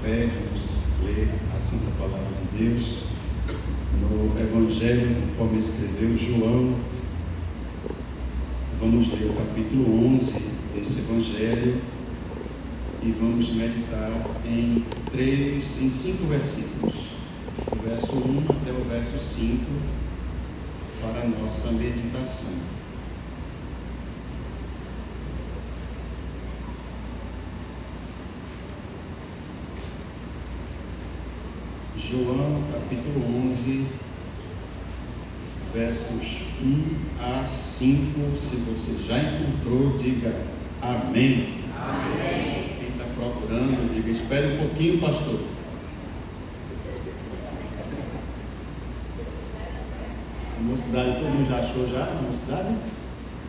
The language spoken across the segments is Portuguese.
pés, vamos ler a Santa Palavra de Deus no Evangelho conforme escreveu João. Vamos ler o capítulo 11 desse Evangelho e vamos meditar em 5 versículos, do verso 1 até o verso 5, para a nossa meditação. João, capítulo 11, versos 1 a 5. Se você já encontrou, diga amém. Amém. Quem está procurando, diga espere um pouquinho, pastor. A mocidade, todo mundo já achou já? A mocidade?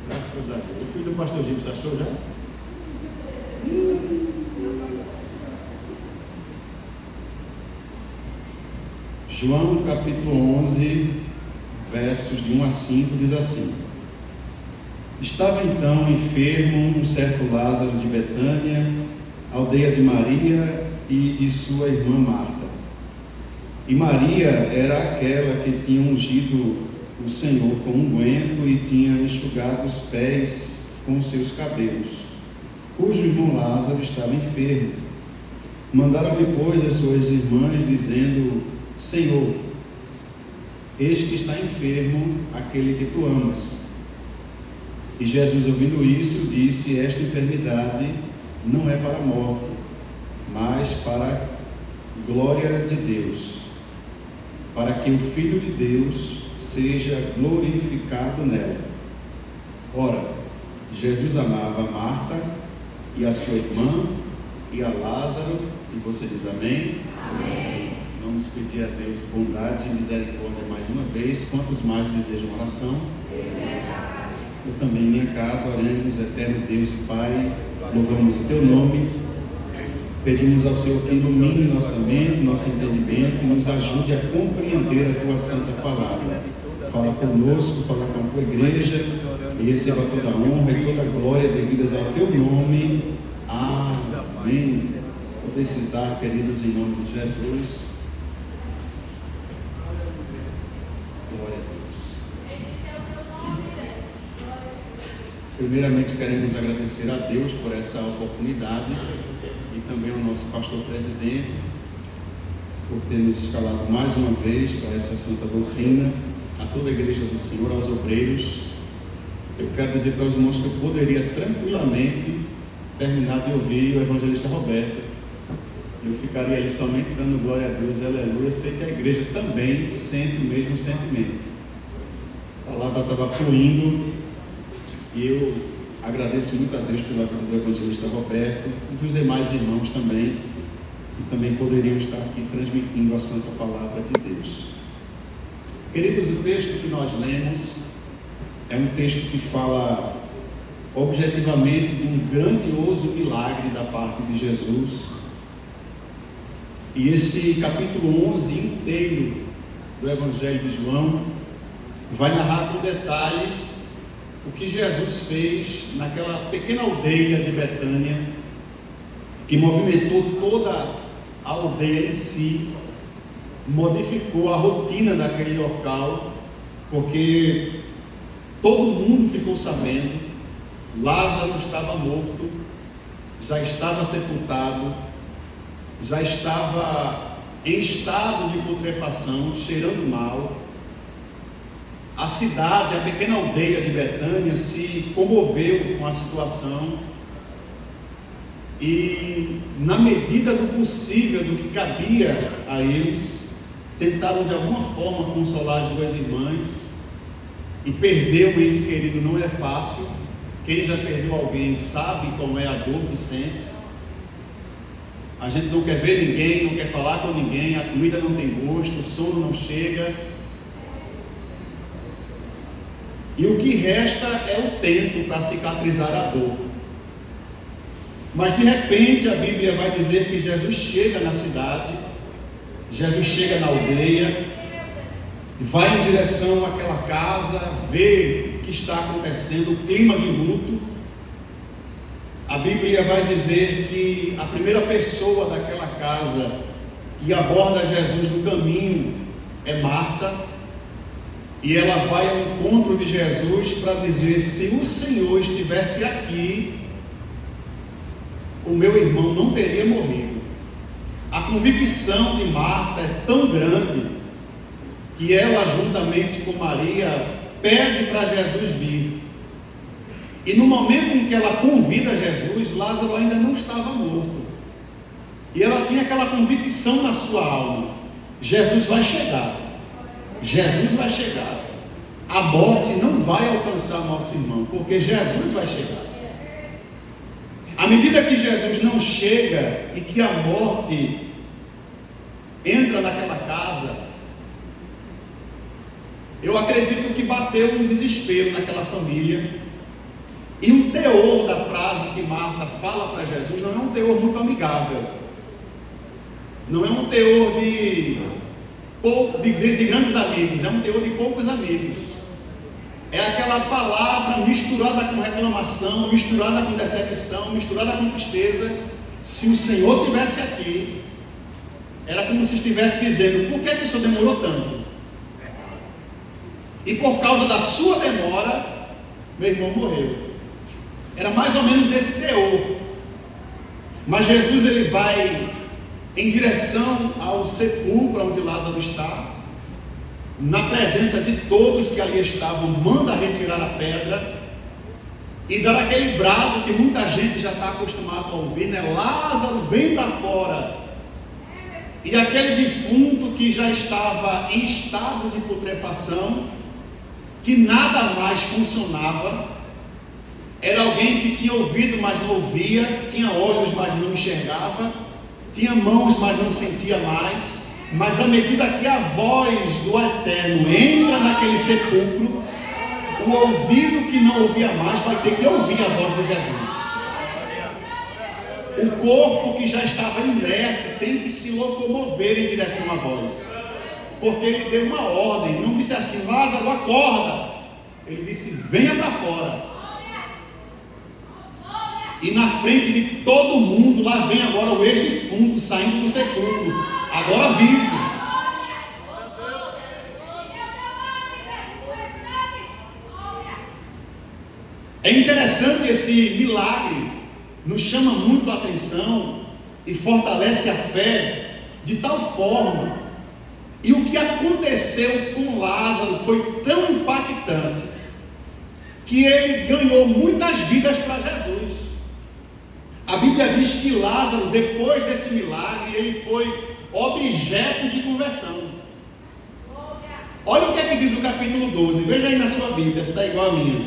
Graças a Deus. O filho do pastor Gilson achou já? João capítulo 11, versos de 1 a 5, diz assim: Estava então enfermo um certo Lázaro de Betânia, aldeia de Maria e de sua irmã Marta. E Maria era aquela que tinha ungido o Senhor com unguento e tinha enxugado os pés com os seus cabelos, cujo irmão Lázaro estava enfermo. Mandaram-lhe, pois, as suas irmãs, dizendo: Senhor, eis que está enfermo aquele que tu amas. E Jesus, ouvindo isso, disse: Esta enfermidade não é para a morte, mas para a glória de Deus, para que o Filho de Deus seja glorificado nela. Ora, Jesus amava a Marta e a sua irmã e a Lázaro. E você diz amém? Amém. Vamos pedir a Deus bondade e misericórdia mais uma vez. Quantos mais desejam oração? Eu também, em minha casa, oremos. Eterno Deus e Pai, louvamos o Teu nome. Pedimos ao Senhor que ilumine nossa mente, nosso entendimento e nos ajude a compreender a Tua santa palavra. Fala conosco, fala com a Tua igreja e receba toda a honra e toda a glória devidas ao Teu nome. Amém. Poder sentar, queridos, em nome de Jesus. Glória a Deus. Primeiramente, queremos agradecer a Deus por essa oportunidade e também ao nosso pastor presidente por ter nos escalado mais uma vez para essa santa doutrina, a toda a igreja do Senhor, aos obreiros. Eu quero dizer para os irmãos que eu poderia tranquilamente terminar de ouvir o evangelista Roberto. Eu ficaria ali somente dando glória a Deus, aleluia. Eu sei que a igreja também sente o mesmo sentimento. A palavra estava fluindo e eu agradeço muito a Deus pela vida do evangelista Roberto e dos demais irmãos também, que também poderiam estar aqui transmitindo a santa palavra de Deus. Queridos, o texto que nós lemos é um texto que fala objetivamente de um grandioso milagre da parte de Jesus. E esse capítulo 11 inteiro do Evangelho de João vai narrar com detalhes o que Jesus fez naquela pequena aldeia de Betânia, que movimentou toda a aldeia em si, modificou a rotina daquele local, porque todo mundo ficou sabendo. Lázaro estava morto, já estava sepultado, já estava em estado de putrefação, cheirando mal. A cidade, a pequena aldeia de Betânia se comoveu com a situação e, na medida do possível, do que cabia a eles, tentaram de alguma forma consolar as duas irmãs. E perder um ente querido não é fácil. Quem já perdeu alguém sabe como é a dor que sente. A gente não quer ver ninguém, não quer falar com ninguém, a comida não tem gosto, o sono não chega. E o que resta é o tempo para cicatrizar a dor. Mas de repente a Bíblia vai dizer que Jesus chega na cidade, Jesus chega na aldeia, vai em direção àquela casa, vê o que está acontecendo, o clima de luto. A Bíblia vai dizer que a primeira pessoa daquela casa que aborda Jesus no caminho é Marta, e ela vai ao encontro de Jesus para dizer: se o Senhor estivesse aqui, o meu irmão não teria morrido. A convicção de Marta é tão grande que ela, juntamente com Maria, pede para Jesus vir. E no momento em que ela convida Jesus, Lázaro ainda não estava morto. E ela tinha aquela convicção na sua alma: Jesus vai chegar. Jesus vai chegar. A morte não vai alcançar nosso irmão, porque Jesus vai chegar. À medida que Jesus não chega e que a morte entra naquela casa, eu acredito que bateu um desespero naquela família. E o teor da frase que Marta fala para Jesus não é um teor muito amigável. Não é um teor de grandes amigos, é um teor de poucos amigos. É aquela palavra misturada com reclamação, misturada com decepção, misturada com tristeza. Se o Senhor estivesse aqui, era como se estivesse dizendo: por que o Senhor demorou tanto? E por causa da sua demora, meu irmão morreu. Era mais ou menos desse teor. Mas Jesus, ele vai em direção ao sepulcro onde Lázaro está, na presença de todos que ali estavam, manda retirar a pedra e dar aquele brado que muita gente já está acostumado a ouvir, né? Lázaro, vem para fora. E aquele defunto que já estava em estado de putrefação, que nada mais funcionava, era alguém que tinha ouvido, mas não ouvia, tinha olhos, mas não enxergava, tinha mãos, mas não sentia mais. Mas à medida que a voz do Eterno entra naquele sepulcro, o ouvido que não ouvia mais vai ter que ouvir a voz de Jesus. O corpo que já estava inerte tem que se locomover em direção à voz, porque ele deu uma ordem, não disse assim: Lázaro, acorda. Ele disse: venha para fora. E na frente de todo mundo, lá vem agora o ex-defunto saindo do sepulcro, agora vivo. É interessante esse milagre, nos chama muito a atenção e fortalece a fé de tal forma. E o que aconteceu com Lázaro foi tão impactante que ele ganhou muitas vidas para Jesus. A Bíblia diz que Lázaro, depois desse milagre, ele foi objeto de conversão. Olha o que é que diz o capítulo 12, veja aí na sua Bíblia, se está igual a minha.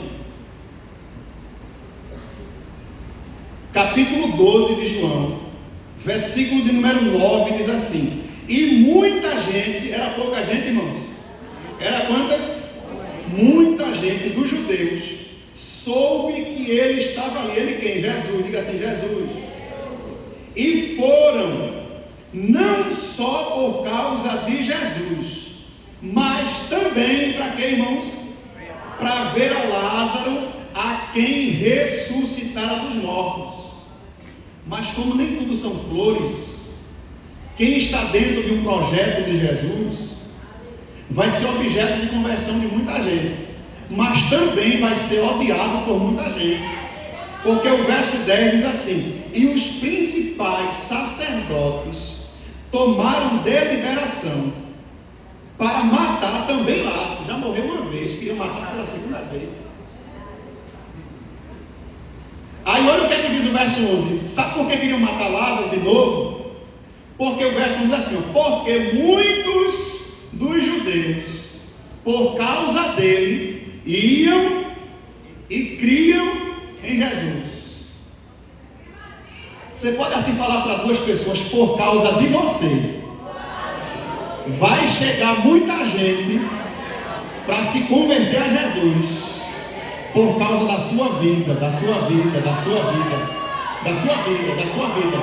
Capítulo 12 de João, versículo de número 9, diz assim: e muita gente, era pouca gente, irmãos? Era quanta? Muita gente dos judeus soube que ele estava ali. Ele quem? Jesus, diga assim: Jesus. E foram, não só por causa de Jesus, mas também para quê, irmãos? Para ver a Lázaro, a quem ressuscitara dos mortos. Mas como nem tudo são flores, quem está dentro de um projeto de Jesus vai ser objeto de conversão de muita gente, mas também vai ser odiado por muita gente, porque o verso 10 diz assim: e os principais sacerdotes tomaram deliberação para matar também Lázaro. Já morreu uma vez, queriam matar pela segunda vez. Aí olha o que é que diz o verso 11. Sabe por que queriam matar Lázaro de novo? Porque o verso 11 diz assim: porque muitos dos judeus, por causa dele, iam e criam em Jesus. Você pode assim falar para duas pessoas: por causa de você, vai chegar muita gente para se converter a Jesus. Por causa da sua vida, da sua vida, da sua vida, da sua vida, da sua vida.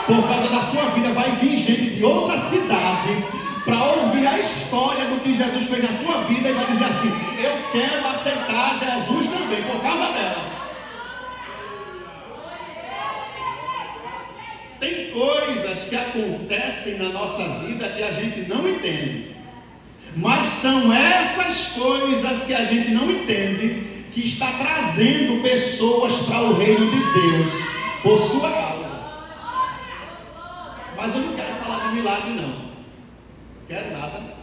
Por causa da sua vida vai vir gente de outra cidade para ouvir a história do que Jesus fez na sua vida e vai dizer assim: eu quero aceitar Jesus também, por causa dela. coisas que acontecem na nossa vida que a gente não entende. Mas são essas coisas que a gente não entende que está trazendo pessoas para o reino de Deus por sua causa. Mas eu não quero falar de milagre, não. Quero nada.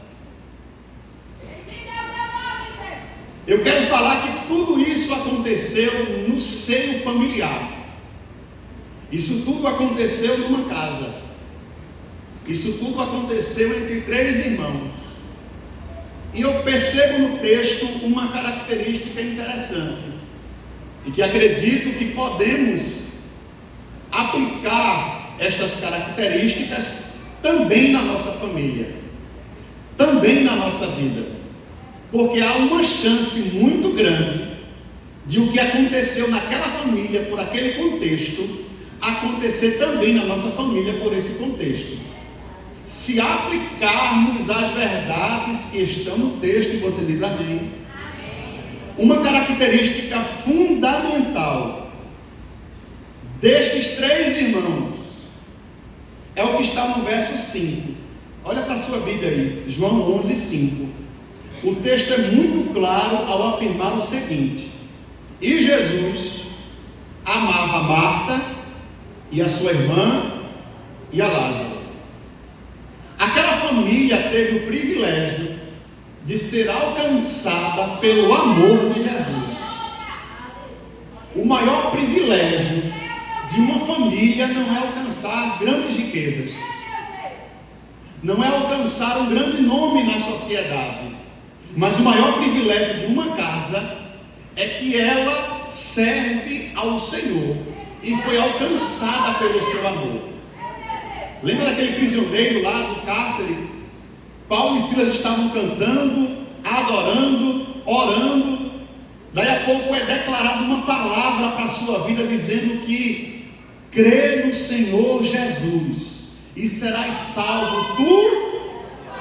Eu quero falar que tudo isso aconteceu no seio familiar. Isso tudo aconteceu numa casa. Isso tudo aconteceu entre 3 irmãos. E eu percebo no texto uma característica interessante, e que acredito que podemos aplicar estas características também na nossa família, também na nossa vida, porque há uma chance muito grande de o que aconteceu naquela família por aquele contexto acontecer também na nossa família por esse contexto. Se aplicarmos as verdades que estão no texto, e você diz amém. Uma característica fundamental destes 3 irmãos é o que está no verso 5. Olha para a sua Bíblia aí, João 11, 5. O texto é muito claro ao afirmar o seguinte: e Jesus amava Marta e a sua irmã e a Lázaro. Aquela família teve o privilégio de ser alcançada pelo amor de Jesus. O maior privilégio de uma família não é alcançar grandes riquezas, não é alcançar um grande nome na sociedade, mas o maior privilégio de uma casa é que ela serve ao Senhor e foi alcançada pelo seu amor. Lembra daquele prisioneiro lá do cárcere? Paulo e Silas estavam cantando, adorando, orando. Daí a pouco é declarada uma palavra para a sua vida, dizendo que crê no Senhor Jesus e serás salvo tu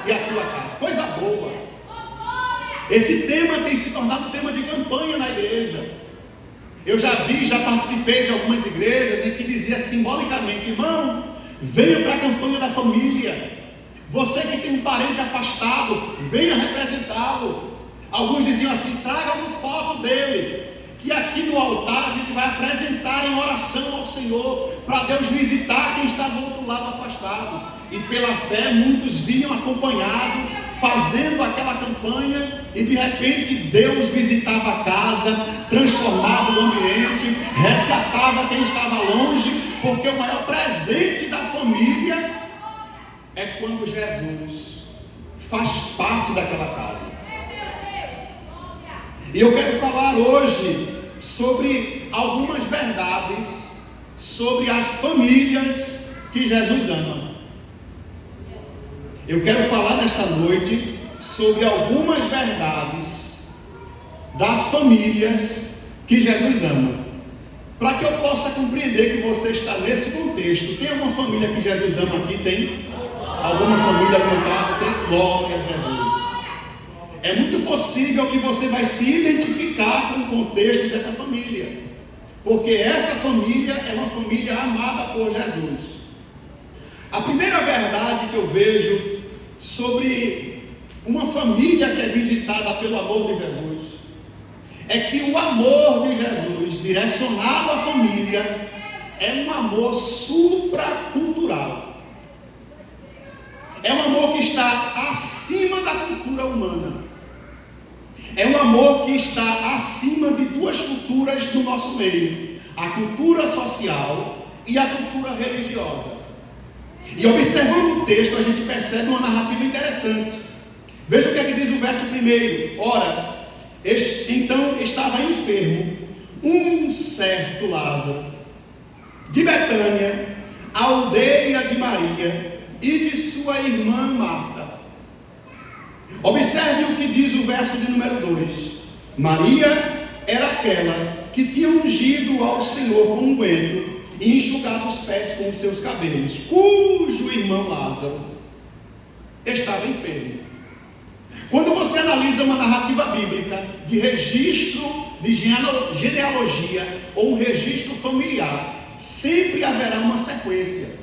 e a tua casa. Coisa boa. Esse tema tem se tornado tema de campanha na igreja. Eu já participei de algumas igrejas em que dizia simbolicamente: irmão, venha para a campanha da família. Você que tem um parente afastado, venha representá-lo. Alguns diziam assim: traga uma foto dele, que aqui no altar a gente vai apresentar em oração ao Senhor, para Deus visitar quem está do outro lado afastado. E pela fé muitos vinham acompanhado, fazendo aquela campanha, e de repente Deus visitava a casa, transformava o ambiente, resgatava quem estava longe, porque o maior presente da família é quando Jesus faz parte daquela casa. E eu quero falar hoje sobre algumas verdades sobre as famílias que Jesus ama. Eu quero falar nesta noite sobre algumas verdades das famílias que Jesus ama, para que eu possa compreender que você está nesse contexto. Tem alguma família que Jesus ama aqui? Tem? Alguma família, alguma casa? Tem? Glória a Jesus. É muito possível que você vai se identificar com o contexto dessa família, porque essa família é uma família amada por Jesus. A primeira verdade que eu vejo sobre uma família que é visitada pelo amor de Jesus é que o amor de Jesus direcionado à família é um amor supracultural. É um amor que está acima da cultura humana. É um amor que está acima de 2 culturas do nosso meio: a cultura social e a cultura religiosa. E observando o texto, a gente percebe uma narrativa interessante. Veja o que é que diz o verso 1. Ora, então estava enfermo um certo Lázaro, de Betânia, aldeia de Maria e de sua irmã Marta. Observe o que diz o verso de número 2. Maria era aquela que tinha ungido ao Senhor com unguento e enxugado os pés com os seus cabelos, cujo irmão Lázaro estava enfermo. Quando você analisa uma narrativa bíblica de registro de genealogia ou um registro familiar, sempre haverá uma sequência.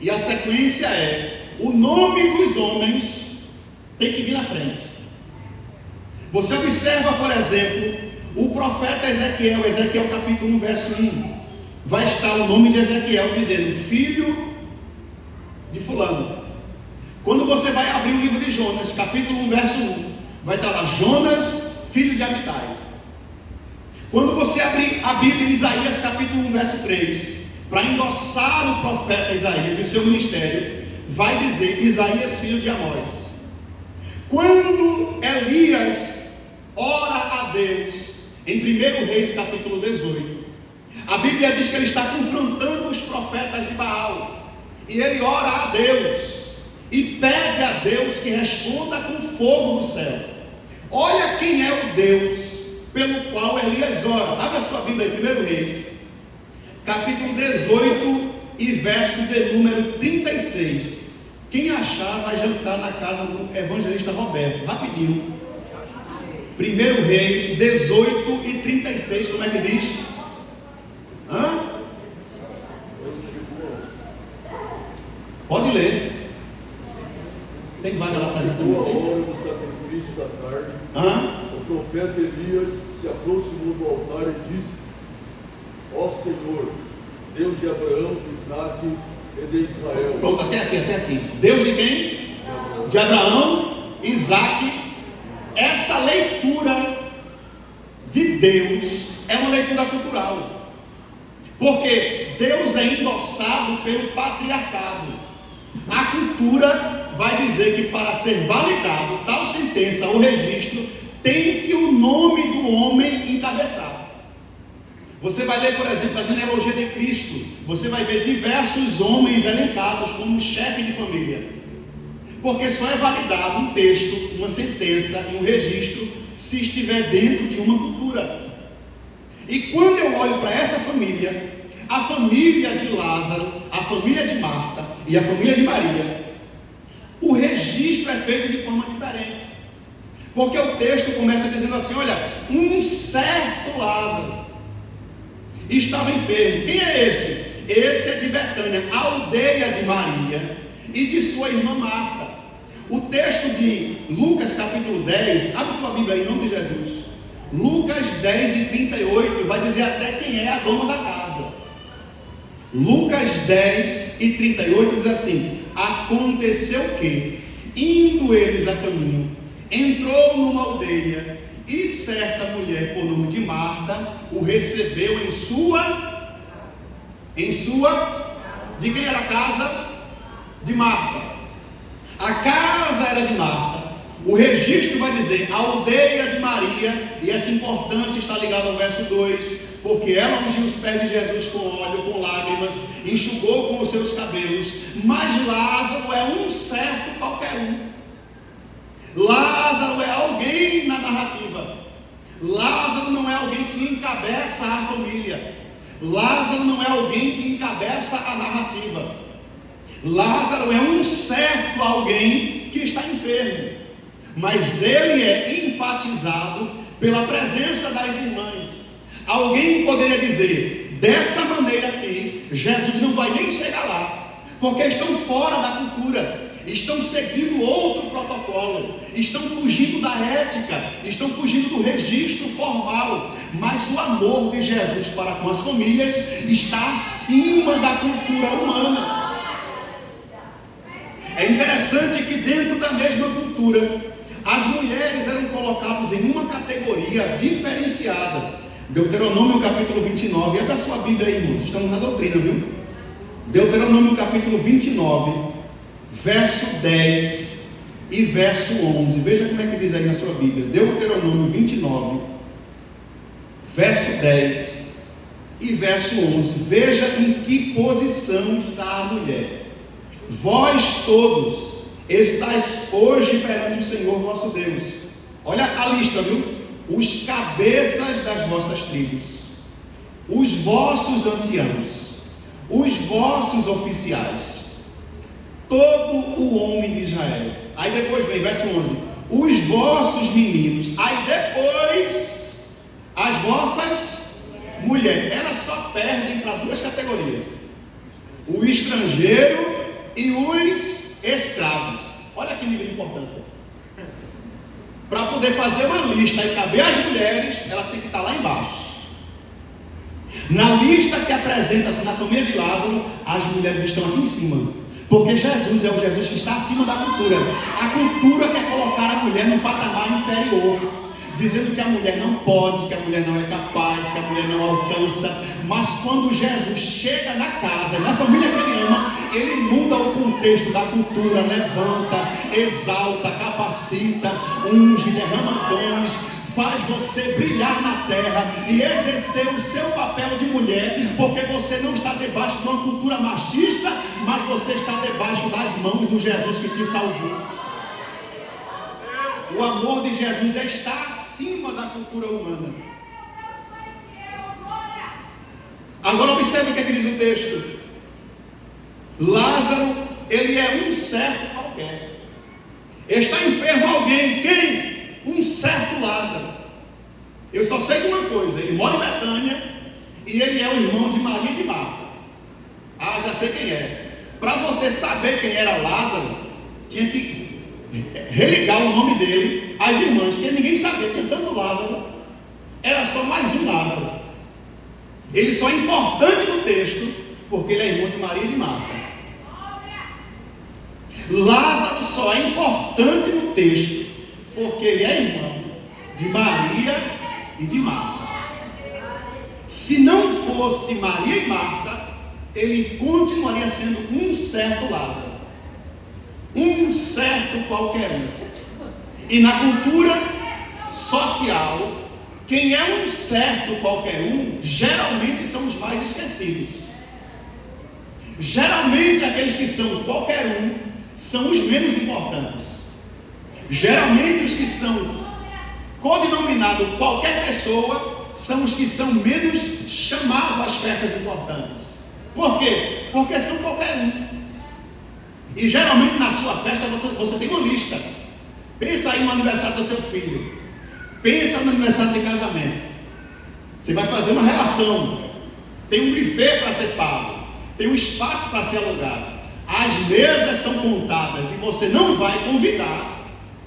E a sequência é: o nome dos homens tem que vir na frente. Você observa, por exemplo, o profeta Ezequiel, Ezequiel capítulo 1, verso 1, vai estar o nome de Ezequiel dizendo filho de fulano. Quando você vai abrir o livro de Jonas, capítulo 1, verso 1, vai estar lá Jonas, filho de Amitai. Quando você abrir a Bíblia em Isaías capítulo 1, verso 3, para endossar o profeta Isaías e o seu ministério, vai dizer Isaías, filho de Amós. Quando Elias ora a Deus, em 1 Reis capítulo 18, a Bíblia diz que ele está confrontando os profetas de Baal, e ele ora a Deus, e pede a Deus que responda com fogo do céu. Olha quem é o Deus pelo qual Elias ora. Abre a sua Bíblia em 1 Reis, capítulo 18 e verso de número 36. Quem achar vai jantar na casa do evangelista Roberto, rapidinho. 1 Reis 18 e 36, como é que diz? Pode ler. Tem vaga lá para chegou a hora do sacrifício da tarde. O profeta Elias se aproximou do altar e disse: ó Senhor, Deus de Abraão, Isaque e de Israel. Pronto, até aqui. Deus de quem? De Abraão, Isaque. Essa leitura de Deus é uma leitura cultural, porque Deus é endossado pelo patriarcado. A cultura vai dizer que para ser validado tal sentença ou registro, tem que o nome do homem encabeçar. Você vai ler, por exemplo, a genealogia de Cristo, você vai ver diversos homens elencados como chefe de família, porque só é validado um texto, uma sentença e um registro se estiver dentro de uma cultura. E quando eu olho para essa família, a família de Lázaro, a família de Marta e a família de Maria, o registro é feito de forma diferente, porque o texto começa dizendo assim: olha, um certo Lázaro estava enfermo. Quem é esse? Esse é de Betânia, a aldeia de Maria e de sua irmã Marta. O texto de Lucas capítulo 10, abre tua Bíblia aí, em nome de Jesus. Lucas 10 e 38 vai dizer até quem é a dona da casa. Lucas 10 e 38 diz assim: aconteceu que, indo eles a caminho, entrou numa aldeia, e certa mulher por nome de Marta o recebeu em sua, de quem era a casa? De Marta. A casa era de Marta. O registro vai dizer a aldeia de Maria, e essa importância está ligada ao verso 2, porque ela ungiu os pés de Jesus com óleo, com lágrimas, enxugou com os seus cabelos. Mas Lázaro é um certo qualquer um. Lázaro é alguém na narrativa. Lázaro não é alguém que encabeça a família. Lázaro não é alguém que encabeça a narrativa. Lázaro é um certo alguém que está enfermo, mas ele é enfatizado pela presença das irmãs. Alguém poderia dizer, dessa maneira aqui, Jesus não vai nem chegar lá, porque estão fora da cultura, estão seguindo outro protocolo, estão fugindo da ética, estão fugindo do registro formal, mas o amor de Jesus para com as famílias está acima da cultura humana. É interessante que dentro da mesma cultura, as mulheres eram colocadas em uma categoria diferenciada. Deuteronômio capítulo 29, é da sua Bíblia aí, irmãos, estamos na doutrina, viu? Deuteronômio capítulo 29, verso 10 e verso 11, veja como é que diz aí na sua Bíblia. Deuteronômio 29, verso 10 e verso 11, veja em que posição está a mulher. Vós todos estáis hoje perante o Senhor vosso Deus. Olha a lista, viu? Os cabeças das vossas tribos, os vossos anciãos, os vossos oficiais, todo o homem de Israel. Aí depois vem verso 11, os vossos meninos. Aí depois as vossas mulheres. Elas só perdem para duas categorias: o estrangeiro e os escravos. Olha que nível de importância. Para poder fazer uma lista e caber as mulheres, ela tem que estar lá embaixo. Na lista que apresenta-se na família de Lázaro, as mulheres estão aqui em cima. Porque Jesus é o Jesus que está acima da cultura. A cultura quer colocar a mulher num patamar inferior, dizendo que a mulher não pode, que a mulher não é capaz, que a mulher não alcança. Mas quando Jesus chega na casa, na família que ele ama, ele muda o contexto da cultura, levanta, exalta, capacita, unge, derrama dons, faz você brilhar na terra e exercer o seu papel de mulher, porque você não está debaixo de uma cultura machista, mas você está debaixo das mãos do Jesus que te salvou. O amor de Jesus está acima da cultura humana. Agora observe o que é que diz o texto. Lázaro, ele é um certo qualquer. Está enfermo alguém. Quem? Um certo Lázaro. Eu só sei de uma coisa: ele mora em Betânia e ele é o irmão de Maria e de Marta. Ah, já sei quem é. Para você saber quem era Lázaro, tinha que religar o nome dele às irmãs, porque ninguém sabia. Tentando Lázaro, era só mais um Lázaro. Ele só é importante no texto porque ele é irmão de Maria e de Marta. Lázaro só é importante no texto porque ele é irmão de Maria e de Marta. Se não fosse Maria e Marta, ele continuaria sendo um certo Lázaro, um certo qualquer um. E na cultura social, quem é um certo qualquer um, geralmente são os mais esquecidos. Geralmente aqueles que são qualquer um são os menos importantes. Geralmente os que são codinominados qualquer pessoa são os que são menos chamados às festas importantes. Por quê? Porque são qualquer um. E geralmente na sua festa você tem uma lista. Pensa aí no aniversário do seu filho. Pensa no aniversário de casamento. Você vai fazer uma relação. Tem um buffet para ser pago. Tem um espaço para ser alugado. As mesas são contadas e você não vai convidar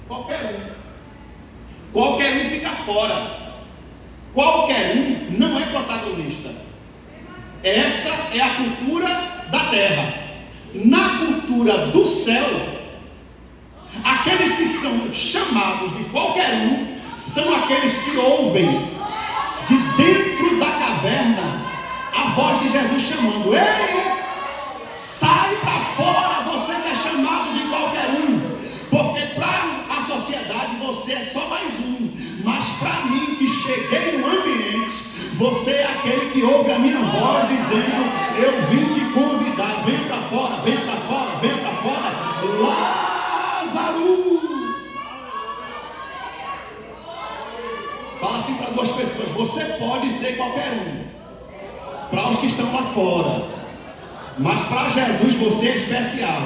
qualquer um. Qualquer um fica fora. Qualquer um não é protagonista. Essa é a cultura da terra. Na cultura do céu, aqueles que são chamados de qualquer um são aqueles que ouvem de dentro da caverna a voz de Jesus chamando: ei, sai para fora, você que é chamado de qualquer um. Porque para a sociedade você é só mais um, mas para mim que cheguei no ambiente, você é aquele que ouve a minha voz dizendo: eu vim te convidar, vem para fora, vem para fora, vem para fora, Lázaro. Fala assim para duas pessoas: você pode ser qualquer um, para os que estão lá fora, mas para Jesus você é especial.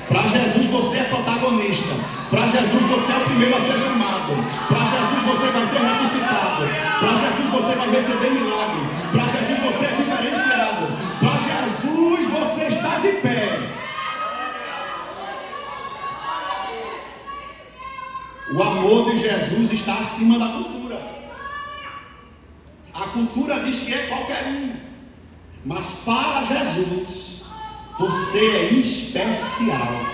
Para Jesus você é protagonista. Para Jesus você é o primeiro a ser chamado. Para Jesus você vai ser ressuscitado. Para Jesus você vai receber milagre. Para Jesus você é diferenciado. Para Jesus você está de pé. O amor de Jesus está acima da cultura. A cultura diz que é qualquer um, mas para Jesus você é especial.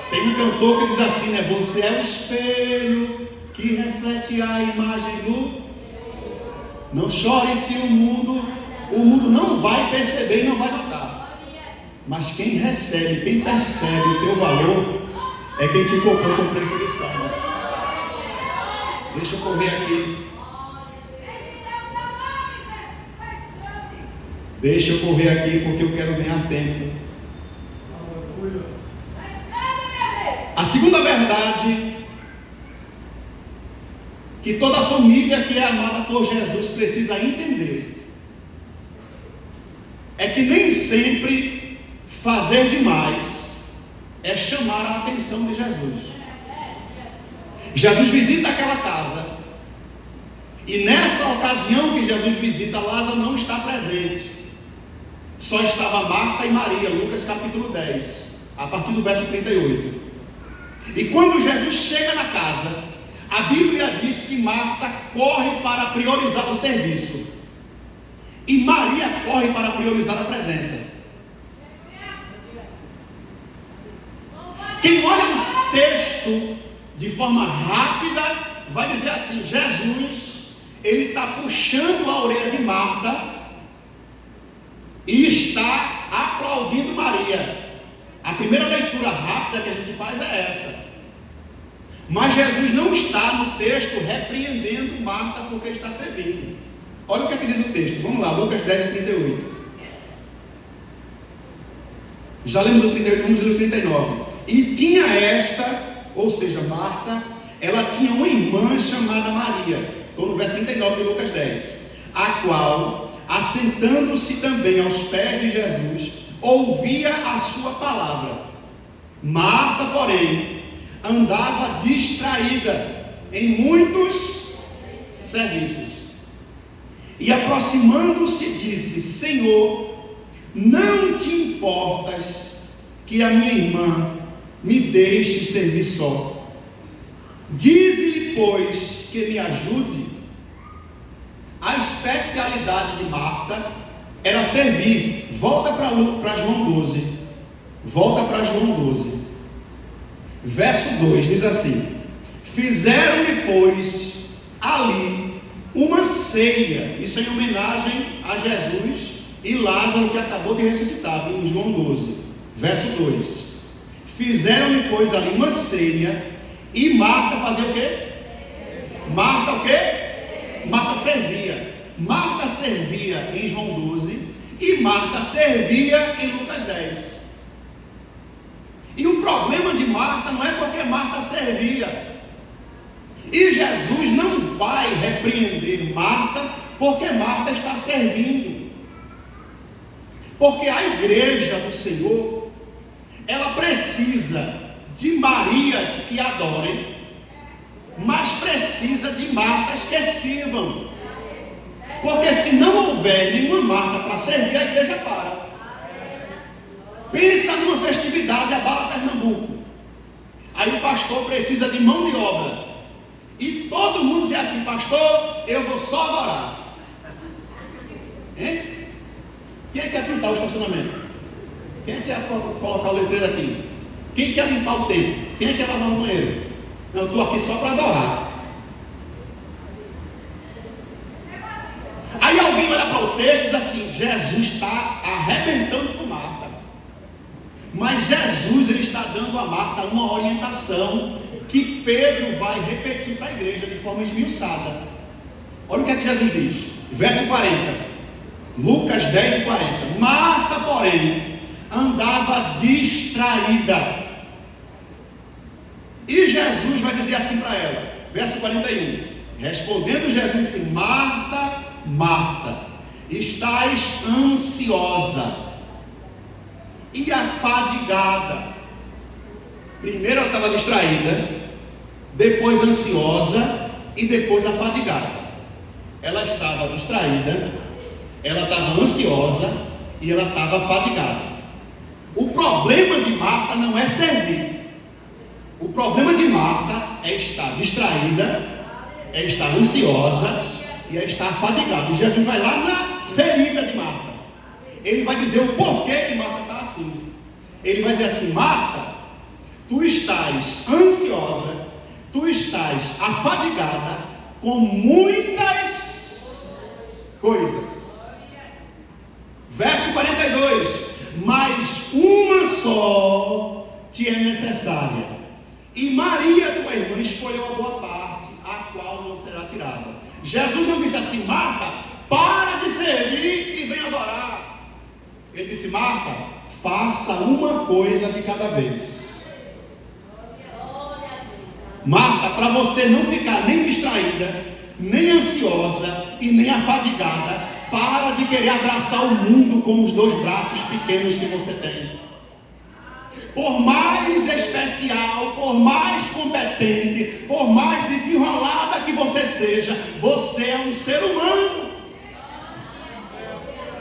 Tem um cantor que diz assim, né? Você é o espelho que reflete a imagem do... Não chore se o mundo não vai perceber e não vai notar. Mas quem recebe, quem percebe o teu valor é quem te comprou com preço de sangue. Deixa eu correr aqui. Deixa eu correr aqui porque eu quero ganhar tempo. A segunda verdade que toda família que é amada por Jesus precisa entender é que nem sempre fazer demais é chamar a atenção de Jesus. Jesus visita aquela casa e nessa ocasião que Jesus visita, Lázaro não está presente. Só estava Marta e Maria, Lucas capítulo 10, a partir do verso 38. E quando Jesus chega na casa, a Bíblia diz que Marta corre para priorizar o serviço e Maria corre para priorizar a presença. Quem olha o texto de forma rápida vai dizer assim: Jesus, ele está puxando a orelha de Marta e está aplaudindo Maria. A primeira leitura rápida que a gente faz é essa. Mas Jesus não está no texto repreendendo Marta porque está servindo. Olha o que diz o texto. Vamos lá, Lucas 10, 38. Já lemos o 38, vamos ler o 39. E tinha esta, ou seja, Marta, ela tinha uma irmã chamada Maria. Estou no verso 39 de Lucas 10. A qual, assentando-se também aos pés de Jesus, ouvia a sua palavra. Marta, porém, andava distraída em muitos serviços. E aproximando-se disse: Senhor, não te importas que a minha irmã me deixe servir só? Dize-lhe, pois, que me ajude. A especialidade de Marta era servir. Volta para João 12. Volta para João 12. Verso 2 diz assim: fizeram-lhe, pois, ali uma ceia. Isso em homenagem a Jesus e Lázaro, que acabou de ressuscitar, em João 12, verso 2. Fizeram-lhe, pois, ali uma ceia. E Marta fazia o quê? Marta o quê? Marta servia. Marta servia em João 12 e Marta servia em Lucas 10. E o problema de Marta não é porque Marta servia. E Jesus não vai repreender Marta porque Marta está servindo. Porque a igreja do Senhor, ela precisa de Marias que adorem, mas precisa de Martas que sirvam. Porque se não houver nenhuma Marta para servir, a igreja para. Pensa numa festividade Abala Pernambuco. Aí o pastor precisa de mão de obra. E todo mundo diz assim: pastor, eu vou só adorar. Hein? Quem quer pintar o estacionamento? Quem quer colocar o letreiro aqui? Quem quer limpar o tempo? Quem quer lavar o banheiro? Não, eu estou aqui só para adorar. Aí alguém olha para o texto e diz assim: Jesus está arrebentando com Marta. Mas Jesus, ele está dando a Marta uma orientação que Pedro vai repetir para a igreja de forma esmiuçada. Olha o que é que Jesus diz. Verso 40. Lucas 10, 40. Marta, porém, andava distraída. E Jesus vai dizer assim para ela. Verso 41. Respondendo Jesus disse: Marta, Marta, estás ansiosa e afadigada. Primeiro ela estava distraída, depois ansiosa e depois afadigada. Ela estava distraída, ela estava ansiosa e ela estava afadigada. O problema de Marta não é servir. O problema de Marta é estar distraída, é estar ansiosa e é estar afadigada. E Jesus vai lá na ferida de Marta. Ele vai dizer o porquê que Marta está assim. Ele vai dizer assim: Marta, tu estás ansiosa, tu estás afadigada com muitas coisas. Verso 42. Mas uma só te é necessária. E Maria, tua irmã, escolheu a boa parte, a qual não será tirada. Jesus não disse assim: Marta, para de servir e vem adorar. Ele disse: Marta, faça uma coisa de cada vez. Marta, para você não ficar nem distraída, nem ansiosa e nem afadigada, para de querer abraçar o mundo com os dois braços pequenos que você tem. Por mais especial, por mais competente, por mais desenrolada que você seja, você é um ser humano.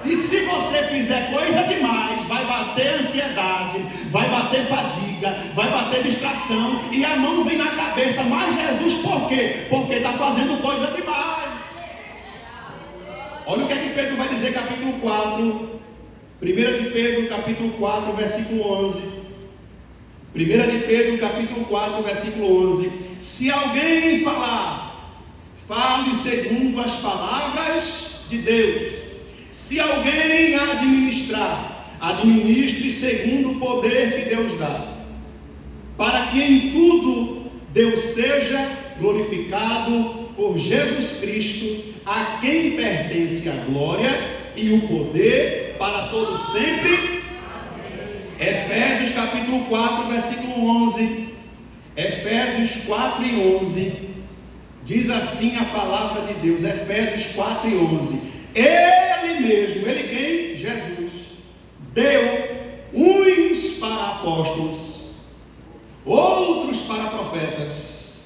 E se você você fizer coisa demais, vai bater ansiedade, vai bater fadiga, vai bater distração, e a mão vem na cabeça. Mas Jesus, por quê? Porque está fazendo coisa demais. Olha o que é que Pedro vai dizer, capítulo 4. 1 de Pedro, capítulo 4, versículo 11. 1 de Pedro, capítulo 4, versículo 11. Se alguém falar, fale segundo as palavras de Deus. Se alguém administrar, administre segundo o poder que Deus dá, para que em tudo Deus seja glorificado por Jesus Cristo, a quem pertence a glória e o poder para todo sempre. Amém. Efésios capítulo 4, versículo 11. Efésios 4 e 11. Diz assim a palavra de Deus. Efésios 4 e 11. Ele mesmo, ele quem? Jesus, deu uns para apóstolos, outros para profetas,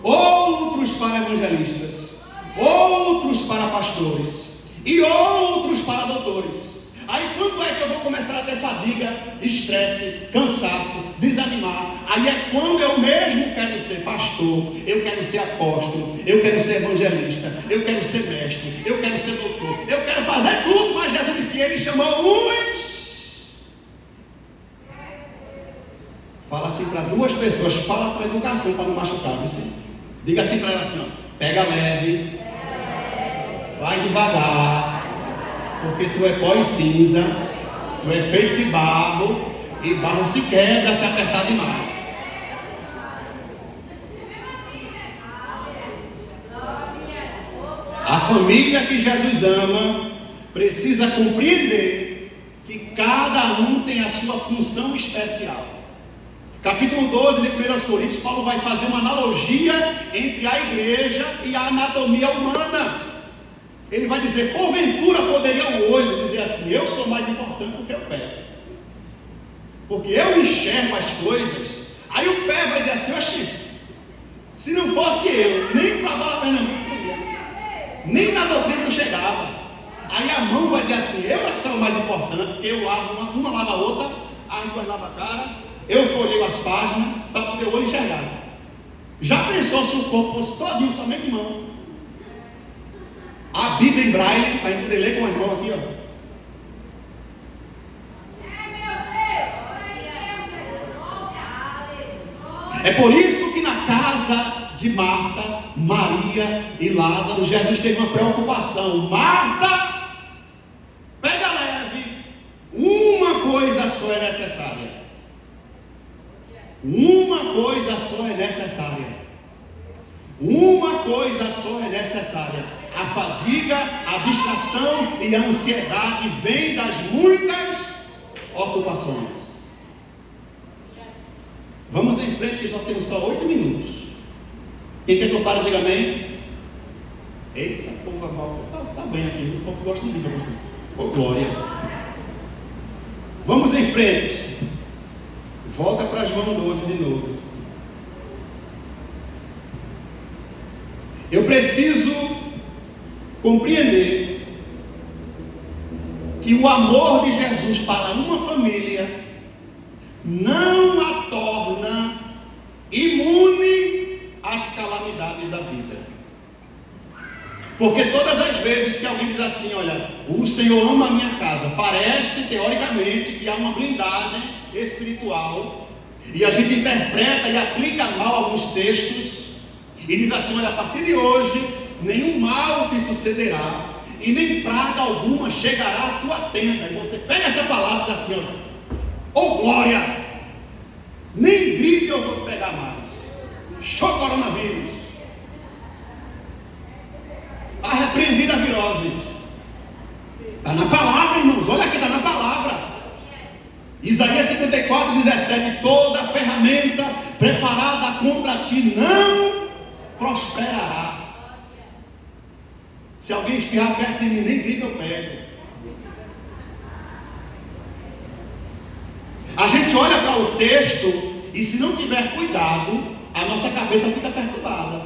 outros para evangelistas, outros para pastores e outros para doutores. Aí quando é que eu vou começar a ter fadiga, estresse, cansaço, desanimar? Aí é quando eu mesmo quero ser pastor, eu quero ser apóstolo, eu quero ser evangelista, eu quero ser mestre, eu quero ser doutor, eu quero fazer tudo. Mas Jesus disse, ele chamou uns. Fala assim para duas pessoas, fala com educação para não machucar você. Diga assim para ela assim, ó, pega leve, vai devagar, porque tu é pó e cinza, tu é feito de barro, e barro se quebra se apertar demais. A família que Jesus ama precisa compreender que cada um tem a sua função especial. Capítulo 12 de 1 Coríntios, Paulo vai fazer uma analogia entre a igreja e a anatomia humana. Ele vai dizer, porventura poderia o olho dizer assim, eu sou mais importante do que o pé, porque eu enxergo as coisas. Aí o pé vai dizer assim, oxi, se não fosse eu, nem para a Pernambuco, nem na doutrina não chegava. Aí a mão vai dizer assim, eu sou mais importante, porque eu lavo uma lava a outra, as duas lava a cara, eu folheio as páginas para poder o olho enxergar. Já pensou se o corpo fosse todinho somente mão? A Bíblia em braille, para poder ler com o irmão aqui, ó. É por isso que na casa de Marta, Maria e Lázaro, Jesus teve uma preocupação. Marta, pega leve, uma coisa só é necessária. Uma coisa só é necessária. Uma coisa só é necessária. A fadiga, a distração e a ansiedade vêm das muitas ocupações. Vamos em frente, que só temos só 8 minutos. Quem quer que eu pare, diga amém. Eita, o povo tá bem aqui, o povo gosta de mim. Oh, glória. Vamos em frente. Volta para João 12 de novo. Eu preciso compreender que o amor de Jesus para uma família não a torna imune às calamidades da vida. Porque todas as vezes que alguém diz assim, olha, o Senhor ama a minha casa, parece teoricamente que há uma blindagem espiritual, e a gente interpreta e aplica mal alguns textos, e diz assim, olha, a partir de hoje nenhum mal te sucederá, e nem praga alguma chegará à tua tenda. E você pega essa palavra e diz assim, ó, glória, nem gripe eu vou pegar mais. Show coronavírus. Está repreendida a virose. Está na palavra, irmãos, olha aqui, está na palavra. Isaías 54, 17, toda ferramenta preparada contra ti não prosperará. Se alguém espirrar perto de mim, nem grita, eu pego. A gente olha para o texto e se não tiver cuidado, a nossa cabeça fica perturbada.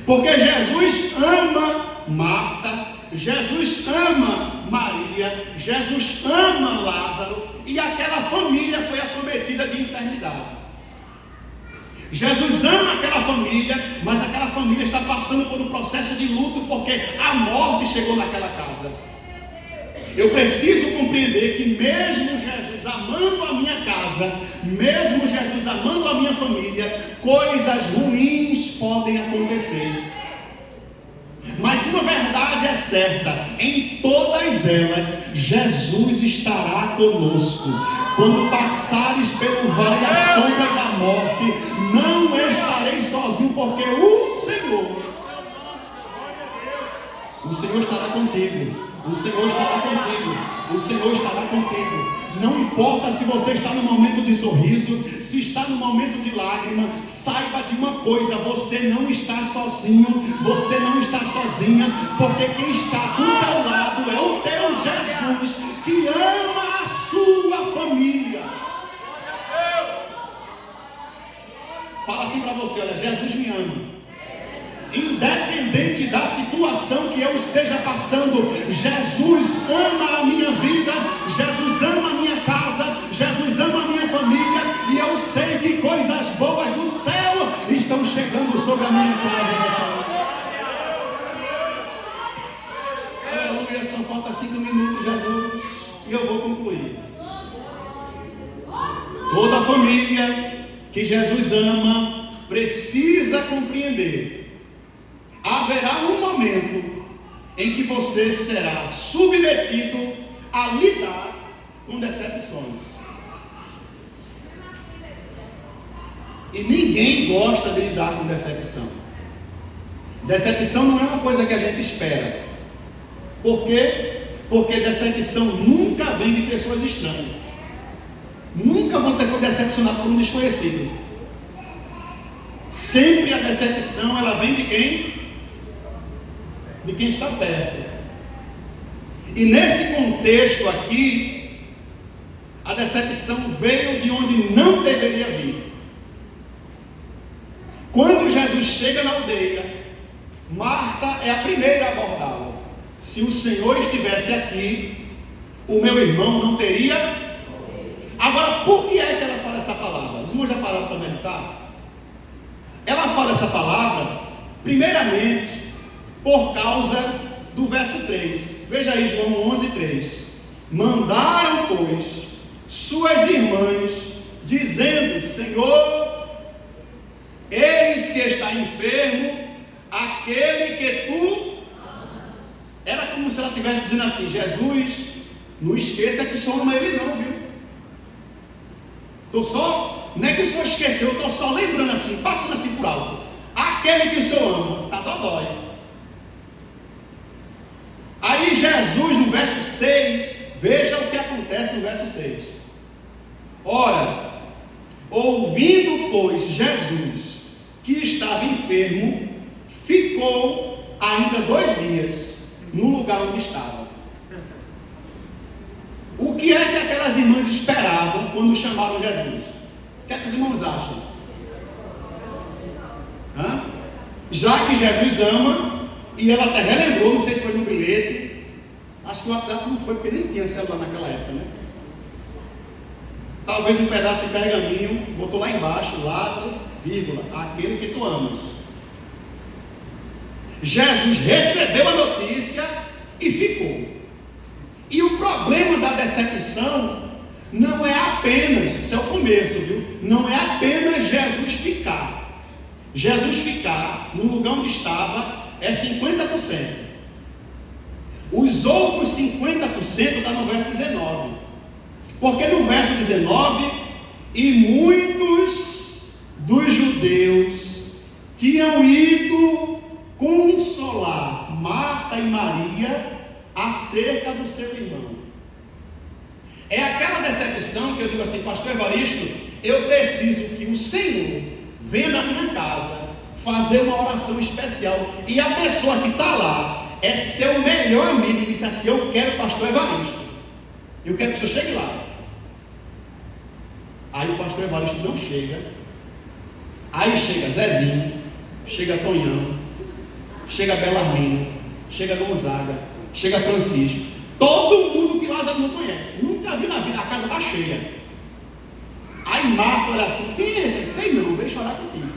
Porque Jesus ama Marta, Jesus ama Maria, Jesus ama Lázaro, e aquela família foi acometida de enfermidade. Jesus ama aquela família, mas aquela família está passando por um processo de luto, porque a morte chegou naquela casa. Eu preciso compreender que mesmo Jesus amando a minha casa, mesmo Jesus amando a minha família, coisas ruins podem acontecer. Mas uma verdade é certa: em todas elas, Jesus estará conosco. Quando passares pelo vale da sombra da morte, não estarei sozinho, porque o Senhor estará contigo. O Senhor estará contigo. O Senhor estará contigo. Não importa se você está no momento de sorriso, se está no momento de lágrima, saiba de uma coisa: você não está sozinho, você não está sozinha, porque quem está do teu lado é o teu Jesus, que ama a sua família. Fala assim para você: olha, Jesus me ama. Independente da situação que eu esteja passando, Jesus ama a minha vida, Jesus ama a minha casa, Jesus ama a minha família, e eu sei que coisas boas do céu estão chegando sobre a minha casa nessa hora. Aleluia, só falta 5 minutos, Jesus, e eu vou concluir. Toda família que Jesus ama precisa compreender: haverá um momento em que você será submetido a lidar com decepções. E ninguém gosta de lidar com decepção. Decepção não é uma coisa que a gente espera. Por quê? Porque decepção nunca vem de pessoas estranhas. Nunca você foi decepcionado por um desconhecido. Sempre a decepção, ela vem de quem? De quem está perto. E nesse contexto aqui, a decepção veio de onde não deveria vir. Quando Jesus chega na aldeia, Marta é a primeira a abordá-lo. Se o Senhor estivesse aqui, o meu irmão não teria. Agora, por que é que ela fala essa palavra? Os irmãos já pararam para meditar? Ela fala essa palavra, primeiramente, por causa do verso 3. Veja aí João 11:3. Mandaram, pois, suas irmãs, dizendo: Senhor, eis que está enfermo aquele que tu... Era como se ela estivesse dizendo assim: Jesus, não esqueça que o Senhor ama ele não, viu? Não é que o Senhor esqueceu, eu estou só lembrando assim, passando assim por alto. Aquele que o Senhor ama, está dodói. Aí Jesus, no verso 6, veja o que acontece no verso 6. Ora, ouvindo, pois, Jesus que estava enfermo, ficou ainda 2 dias no lugar onde estava. O que é que aquelas irmãs esperavam quando chamaram Jesus? O que é que os irmãos acham? Já que Jesus ama, e ela até relembrou, não sei se foi no bilhete, acho que o WhatsApp não foi, porque nem tinha celular naquela época, né? Talvez um pedaço de pergaminho, botou lá embaixo: Lázaro, vírgula, aquele que tu amas. Jesus recebeu a notícia e ficou. E o problema da decepção não é apenas, isso é o começo, viu? Não é apenas Jesus ficar. Jesus ficar no lugar onde estava é 50%. Os outros 50% está no verso 19. Porque no verso 19, e muitos dos judeus tinham ido consolar Marta e Maria acerca do seu irmão. É aquela decepção que eu digo assim: pastor Evaristo, eu preciso que o Senhor venha na minha casa fazer uma oração especial, e a pessoa que está lá é seu melhor amigo, e disse assim: eu quero o pastor Evaristo, eu quero que o senhor chegue lá. Aí o pastor Evaristo não chega. Aí chega Zezinho, chega Tonhão, chega Belarmino, chega Gonzaga, Chega Francisco. Todo mundo que Lázaro não conhece. Nunca viu na vida. A casa está cheia. Aí Marta olha assim: quem é esse? Sei não, veio chorar contigo.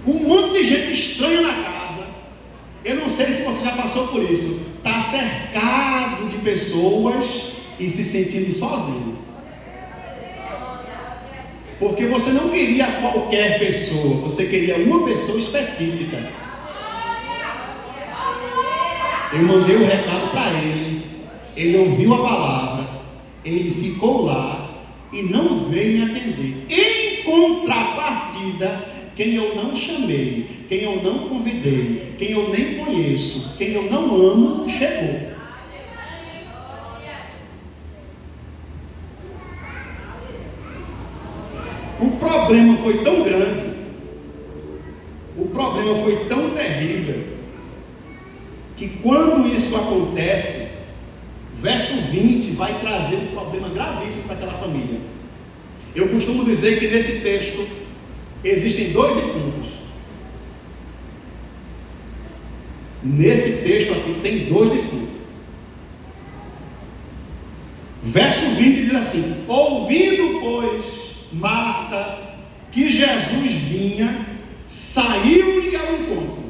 Um monte de gente estranha na casa. Eu não sei se você já passou por isso. Está cercado de pessoas e se sentindo sozinho. Porque você não queria qualquer pessoa, você queria uma pessoa específica. Eu mandei o recado para ele ouviu a palavra, ele ficou lá e não veio me atender. Em contrapartida, quem eu não chamei, quem eu não convidei, quem eu nem conheço, quem eu não amo, chegou. O problema foi tão grande, o problema foi tão terrível, que quando isso acontece, verso 20 vai trazer um problema gravíssimo para aquela família. Eu costumo dizer que nesse texto existem dois defuntos. Nesse texto aqui tem dois defuntos. Verso 20 diz assim: ouvindo, pois, Marta que Jesus vinha, saiu-lhe ao encontro.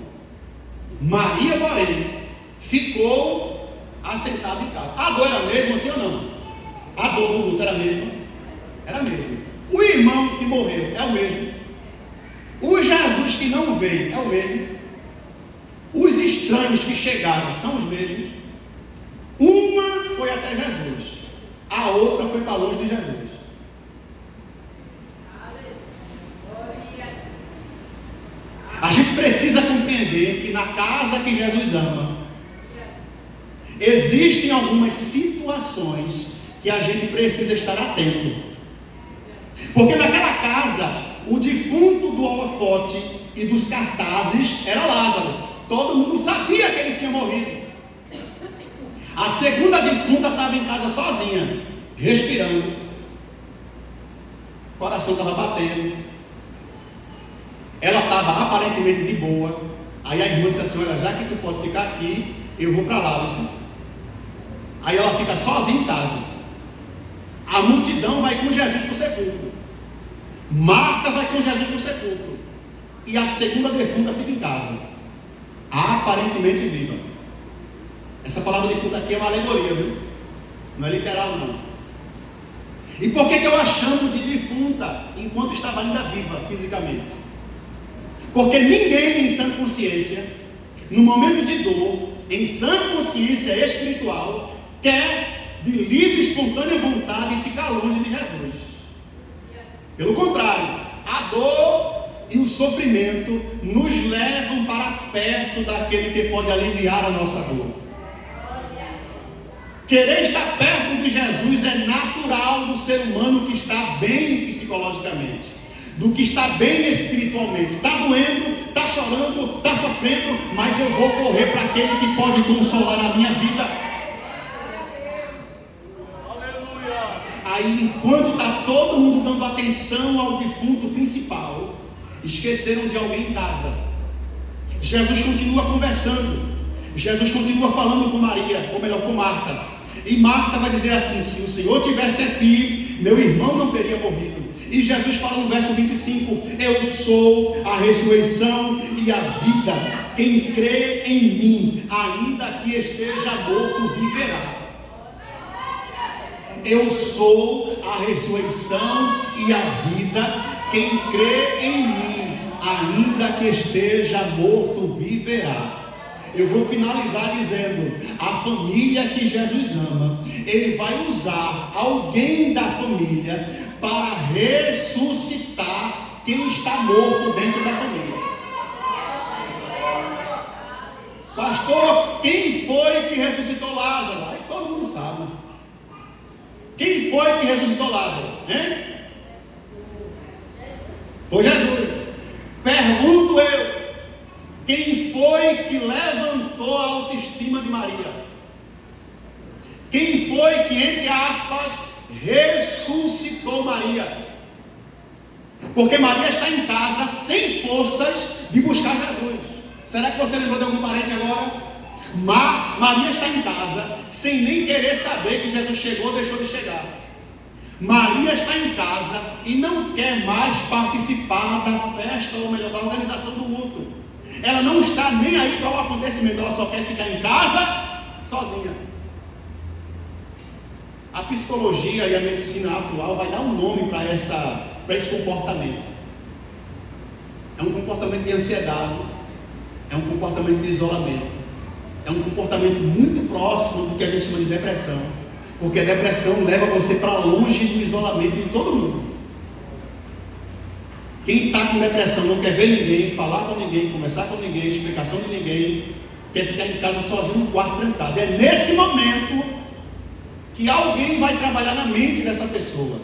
Maria, porém, ficou assentada em casa. A dor era a mesma, sim ou não? A dor do luto era a mesma? Era a mesma. O irmão que morreu é o mesmo. O Jesus que não veio é o mesmo. Os estranhos que chegaram são os mesmos. Uma foi até Jesus, a outra foi para longe de Jesus. A gente precisa compreender que na casa que Jesus ama, existem algumas situações que a gente precisa estar atento. Porque naquela casa, o defunto do holofote e dos cartazes era Lázaro. Todo mundo sabia que ele tinha morrido. A segunda defunta estava em casa sozinha, respirando. O coração estava batendo. Ela estava aparentemente de boa. Aí a irmã disse assim: olha, já que tu pode ficar aqui, eu vou para lá. Assim. Aí ela fica sozinha em casa. A multidão vai com Jesus para o sepulcro. Marta vai com Jesus para o sepulcro. E a segunda defunta fica em casa, aparentemente viva. Essa palavra defunta aqui é uma alegoria, viu? Não é literal, não. E por que eu a chamo de defunta enquanto estava ainda viva fisicamente? Porque ninguém em sã consciência, no momento de dor, em sã consciência espiritual, quer de livre e espontânea vontade ficar longe de Jesus. Pelo contrário, a dor e o sofrimento nos levam para perto daquele que pode aliviar a nossa dor. Querer estar perto de Jesus é natural do ser humano que está bem psicologicamente, do que está bem espiritualmente. Está doendo, está chorando, está sofrendo, mas eu vou correr para aquele que pode consolar a minha vida. Aí, enquanto está todo mundo dando atenção ao defunto principal, esqueceram de alguém em casa. Jesus continua conversando, Jesus continua falando com Maria, ou melhor, com Marta. E Marta vai dizer assim: se o Senhor tivesse aqui, meu irmão não teria morrido. E Jesus fala no verso 25: eu sou a ressurreição e a vida. Quem crê em mim, ainda que esteja morto, viverá. Eu sou a ressurreição e a vida. Quem crê em mim, ainda que esteja morto, viverá. Eu vou finalizar dizendo: a família que Jesus ama, Ele vai usar alguém da família para ressuscitar quem está morto dentro da família. Pastor, quem foi que ressuscitou Lázaro? Aí todo mundo sabe. Quem foi que ressuscitou Lázaro? Hein? Foi Jesus. Pergunto eu: quem foi que levantou a autoestima de Maria? Quem foi que, entre aspas, ressuscitou Maria? Porque Maria está em casa sem forças de buscar Jesus. Será que você lembrou de algum parente agora? Maria está em casa, sem nem querer saber que Jesus chegou ou deixou de chegar. Maria está em casa e não quer mais participar da festa, ou melhor, da organização do luto. Ela não está nem aí para o acontecimento, ela só quer ficar em casa sozinha. A psicologia e a medicina atual vai dar um nome para esse comportamento. É um comportamento de ansiedade, é um comportamento de isolamento, é um comportamento muito próximo do que a gente chama de depressão, porque a depressão leva você para longe do isolamento de todo mundo. Quem está com depressão não quer ver ninguém, falar com ninguém, conversar com ninguém, explicação de ninguém, quer ficar em casa sozinho no quarto trancado. É nesse momento que alguém vai trabalhar na mente dessa pessoa.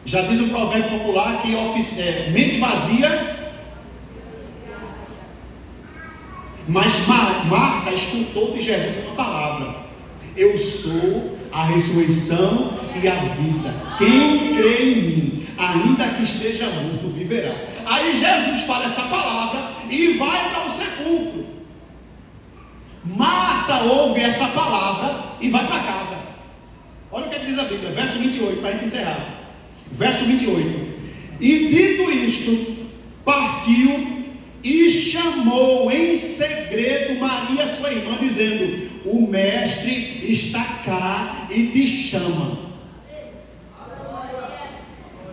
Já diz o provérbio popular que mente vazia. Mas Marta escutou de Jesus uma palavra: eu sou a ressurreição e a vida. Quem crê em mim, ainda que esteja morto, viverá. Aí Jesus fala essa palavra e vai para o sepulcro. Marta ouve essa palavra e vai para casa. Olha o que diz a Bíblia, verso 28, para a gente encerrar. Verso 28. E dito isto, partiu e chamou em segredo Maria, sua irmã, dizendo: o mestre está cá e te chama.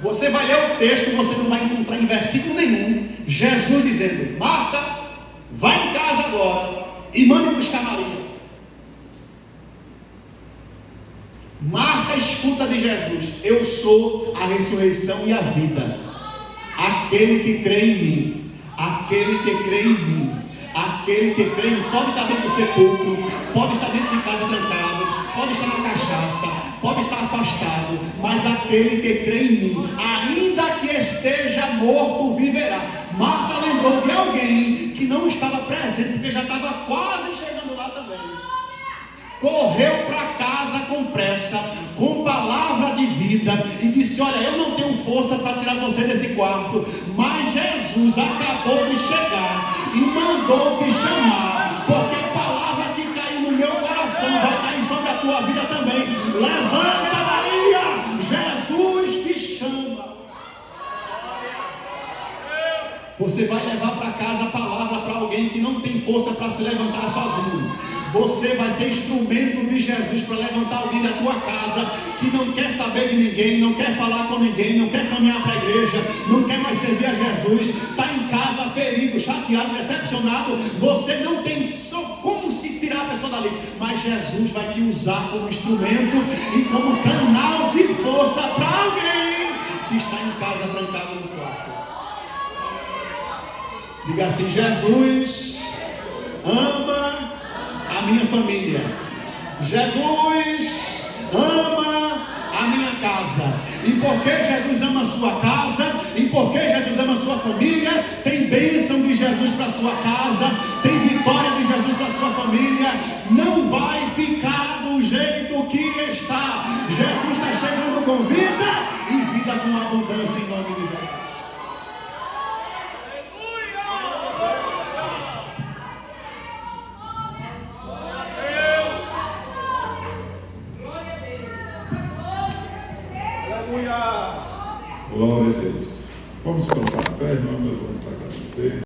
Você vai ler o texto, você não vai encontrar em versículo nenhum Jesus dizendo: Marta, vai em casa agora e mande buscar Maria. Marta escuta de Jesus: eu sou a ressurreição e a vida. Aquele que crê em mim, aquele que crê em mim, aquele que crê em mim, pode estar dentro do sepulcro, pode estar dentro de casa trancado, pode estar na cachaça, pode estar afastado, mas aquele que crê em mim, ainda que esteja morto, viverá. Marta lembrou de alguém que não estava presente, porque já estava quase chegando lá também. Correu para casa com pressa, com palavra de vida, e disse: olha, eu não tenho força para tirar você desse quarto, mas Jesus acabou de chegar e mandou te chamar, porque a palavra que caiu no meu coração vai cair sobre a tua vida também. Levanta, Maria, Jesus te chama. Você vai levar para casa a palavra para alguém que não tem força para se levantar sozinho. Você vai ser instrumento de Jesus para levantar alguém da tua casa que não quer saber de ninguém, não quer falar com ninguém, não quer caminhar para a igreja, não quer mais servir a Jesus, está em casa ferido, chateado, decepcionado. Você não tem como se tirar a pessoa dali, mas Jesus vai te usar como instrumento e como canal de força para alguém que está em casa trancado no quarto. Diga assim: Jesus ama a minha família. Jesus ama a minha casa. E porque Jesus ama a sua casa, e porque Jesus ama a sua família, tem bênção de Jesus para a sua casa, tem vitória de Jesus para a sua família. Não vai ficar do jeito que está. Jesus está chegando com vida e vida com abundância em nome de Jesus. Glória a Deus. Vamos colocar a pé, irmão, vamos agradecer.